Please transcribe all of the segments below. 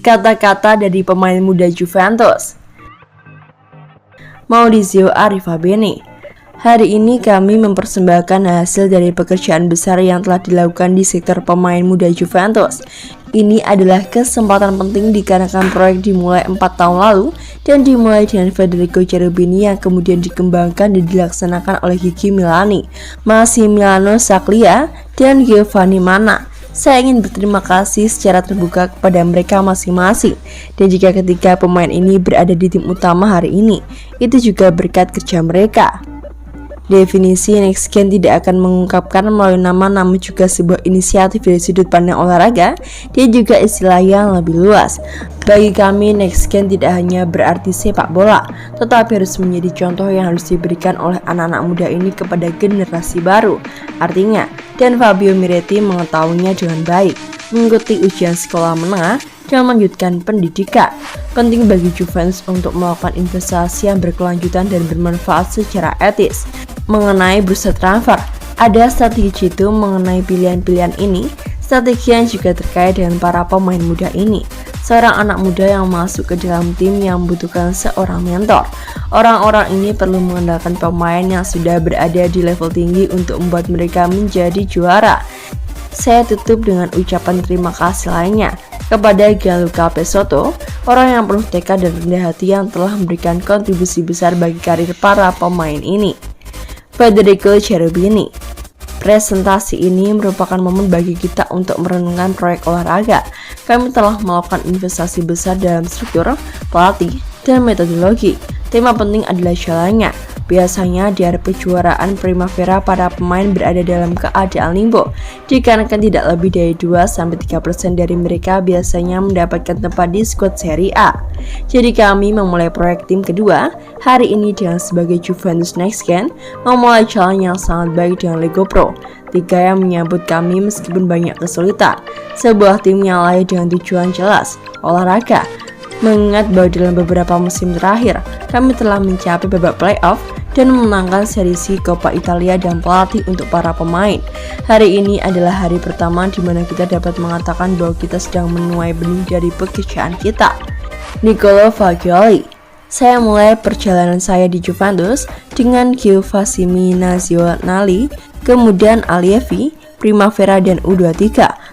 Kata-kata dari pemain muda Juventus, Maurizio Arrivabene. Hari ini kami mempersembahkan hasil dari pekerjaan besar yang telah dilakukan di sektor pemain muda Juventus. Ini adalah kesempatan penting dikarenakan proyek dimulai 4 tahun lalu dan dimulai dengan Federico Cherubini yang kemudian dikembangkan dan dilaksanakan oleh Gigi Milani, Massimiliano Saglia, dan Giovanni Manna. Saya ingin berterima kasih secara terbuka kepada mereka masing-masing, dan jika ketiga pemain ini berada di tim utama hari ini, itu juga berkat kerja mereka. Definisi Next Gen tidak akan mengungkapkan melalui nama, namun juga sebuah inisiatif dari sudut pandang olahraga. Dia juga istilah yang lebih luas. Bagi kami, Next Gen tidak hanya berarti sepak bola, tetapi harus menjadi contoh yang harus diberikan oleh anak-anak muda ini kepada generasi baru. Artinya, dan Fabio Miretti mengetahuinya dengan baik, mengikuti ujian sekolah menengah dan melanjutkan pendidikan. Penting bagi Juventus untuk melakukan investasi yang berkelanjutan dan bermanfaat secara etis. Mengenai bursa transfer, ada strategi jitu mengenai pilihan-pilihan ini. Strategi yang juga terkait dengan para pemain muda ini. Seorang anak muda yang masuk ke dalam tim yang membutuhkan seorang mentor. Orang-orang ini perlu mengandalkan pemain yang sudah berada di level tinggi untuk membuat mereka menjadi juara. Saya tutup dengan ucapan terima kasih lainnya kepada Gianluca Pesotto, orang yang penuh tekad dan rendah hati yang telah memberikan kontribusi besar bagi karir para pemain ini. Federico Cherubini. Presentasi ini merupakan momen bagi kita untuk merenungkan proyek olahraga. Kami telah melakukan investasi besar dalam struktur, pelatih, dan metodologi. Tema penting adalah jalannya. Biasanya di hari kejuaraan Primavera para pemain berada dalam keadaan limbo, dikarenakan tidak lebih dari 2-3% dari mereka biasanya mendapatkan tempat di skuad Serie A. Jadi kami memulai proyek tim kedua hari ini dengan sebagai Juventus Next Gen, memulai jalan yang sangat baik dengan Lego Pro 3 yang menyambut kami meskipun banyak kesulitan. Sebuah tim yang lahir dengan tujuan jelas, olahraga. Mengingat bahwa dalam beberapa musim terakhir, kami telah mencapai babak playoff dan memenangkan seri C Coppa Italia dan pelatih untuk para pemain. Hari ini adalah hari pertama di mana kita dapat mengatakan bahwa kita sedang menuai benih dari pekerjaan kita. Niccolò Fagioli. Saya mulai perjalanan saya di Juventus dengan Giovanni Nazionali, kemudian Allievi, Primavera dan U23.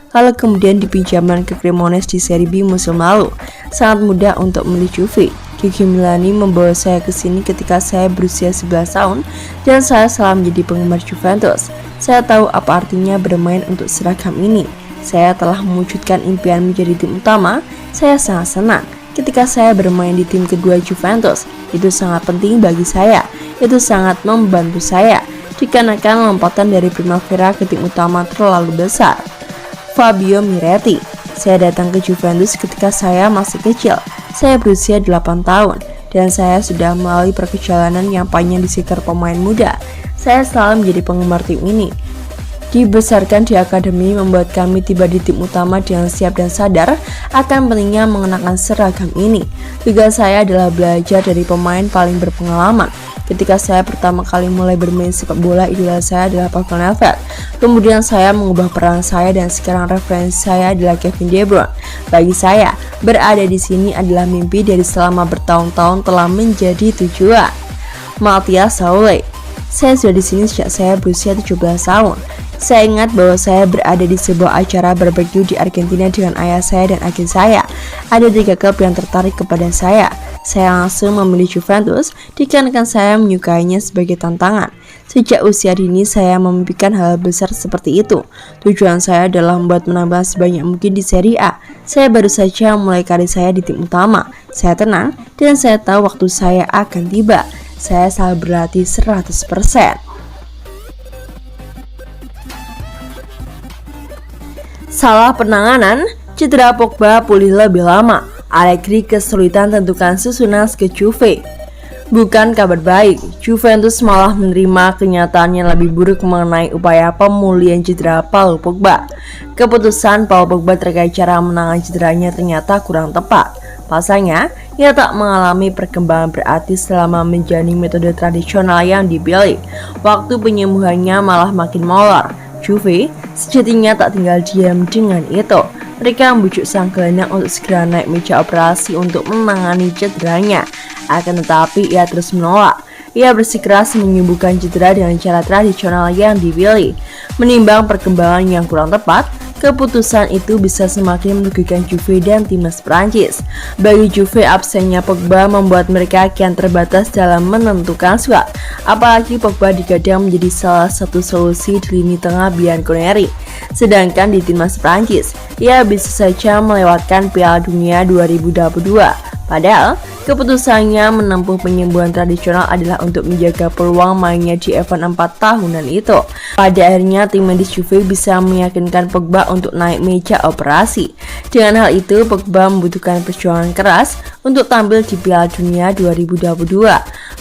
Lalu kemudian dipinjamkan ke Cremonese di Serie B musim lalu. Sangat mudah untuk memilih Juve. Gigi Milani membawa saya ke sini ketika saya berusia 11 tahun dan saya selalu menjadi penggemar Juventus. Saya tahu apa artinya bermain untuk seragam ini. Saya telah mewujudkan impian menjadi tim utama. Saya sangat senang ketika saya bermain di tim kedua Juventus. Itu sangat penting bagi saya. Itu sangat membantu saya dikarenakan lompatan dari Primavera ke tim utama terlalu besar. Fabio Miretti. Saya datang ke Juventus ketika saya masih kecil. Saya berusia 8 tahun dan saya sudah melalui perjalanan yang panjang di sektor pemain muda. Saya selalu menjadi penggemar tim ini. Dibesarkan di akademi membuat kami tiba di tim utama dengan siap dan sadar akan pentingnya mengenakan seragam ini. Tugas saya adalah belajar dari pemain paling berpengalaman. Ketika saya pertama kali mulai bermain sepak bola, idola saya adalah Pavel Nedved. Kemudian saya mengubah peran saya dan sekarang referensi saya adalah Kevin De Bruyne. Bagi saya, berada di sini adalah mimpi dari selama bertahun-tahun telah menjadi tujuan. Matthias Saulé. Saya sudah di sini sejak saya berusia 17 tahun. Saya ingat bahwa saya berada di sebuah acara barbecue di Argentina dengan ayah saya dan agen saya. Ada 3 klub yang tertarik kepada saya. Saya langsung memilih Juventus dikarenakan saya menyukainya sebagai tantangan. Sejak usia dini saya memimpikan hal besar seperti itu. Tujuan saya adalah membuat menambah sebanyak mungkin di Serie A. Saya baru saja mulai karir saya di tim utama. Saya tenang dan saya tahu waktu saya akan tiba. Saya selalu berlatih 100%. Salah penanganan, cedera Pogba pulih lebih lama. Allegri kesulitan tentukan susunan ke Juve. Bukan kabar baik, Juventus malah menerima kenyataan yang lebih buruk mengenai upaya pemulihan cedera Paul Pogba. Keputusan Paul Pogba terkait cara menangani cederanya ternyata kurang tepat. Pasalnya, ia tak mengalami perkembangan berarti selama menjalani metode tradisional yang dipilih. Waktu penyembuhannya malah makin molor. Juve sejatinya tak tinggal diam dengan itu. Mereka membujuk sang gelandang untuk segera naik meja operasi untuk menangani cederanya. Akan tetapi ia terus menolak. Ia bersikeras menyembuhkan cedera dengan cara tradisional yang dipilih. Menimbang perkembangan yang kurang tepat, keputusan itu bisa semakin merugikan Juve dan timnas Prancis. Bagi Juve, absennya Pogba membuat mereka kian terbatas dalam menentukan squad. Apalagi Pogba digadang menjadi salah satu solusi di lini tengah Bianconeri. Sedangkan di timnas Prancis, ia bisa saja melewatkan Piala Dunia 2022. Padahal, keputusannya menempuh penyembuhan tradisional adalah untuk menjaga peluang mainnya di event 4 tahunan itu. Pada akhirnya, tim medis Juve bisa meyakinkan Pogba untuk naik meja operasi. Dengan hal itu, Pogba membutuhkan perjuangan keras untuk tampil di Piala Dunia 2022.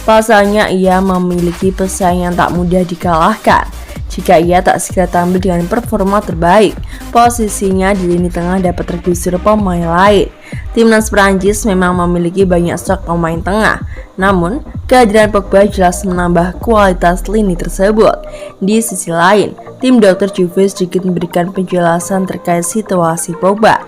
Pasalnya, ia memiliki pesaing yang tak mudah dikalahkan. Jika ia tak segera tampil dengan performa terbaik, posisinya di lini tengah dapat tergusur pemain lain. Timnas Prancis memang memiliki banyak stok pemain tengah, namun kehadiran Pogba jelas menambah kualitas lini tersebut. Di sisi lain, tim dokter Juve sedikit memberikan penjelasan terkait situasi Pogba.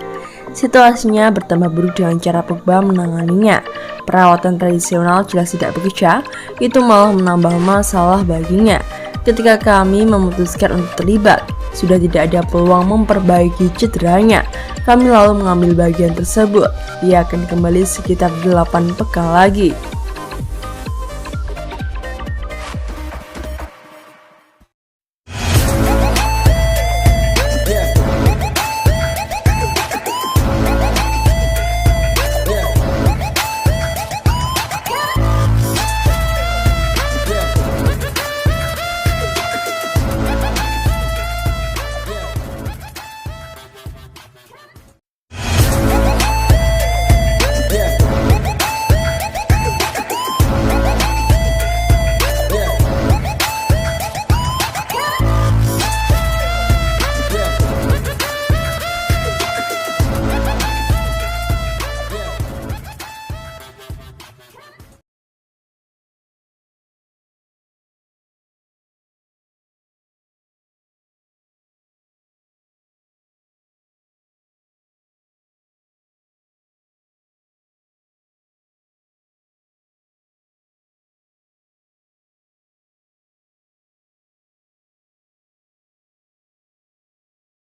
Situasinya bertambah buruk dengan cara Pogba menanganinya. Perawatan tradisional jelas tidak bekerja, itu malah menambah masalah baginya. Ketika kami memutuskan untuk terlibat, sudah tidak ada peluang memperbaiki cederanya. Kami lalu mengambil bagian tersebut. Ia akan kembali sekitar 8 pekan lagi.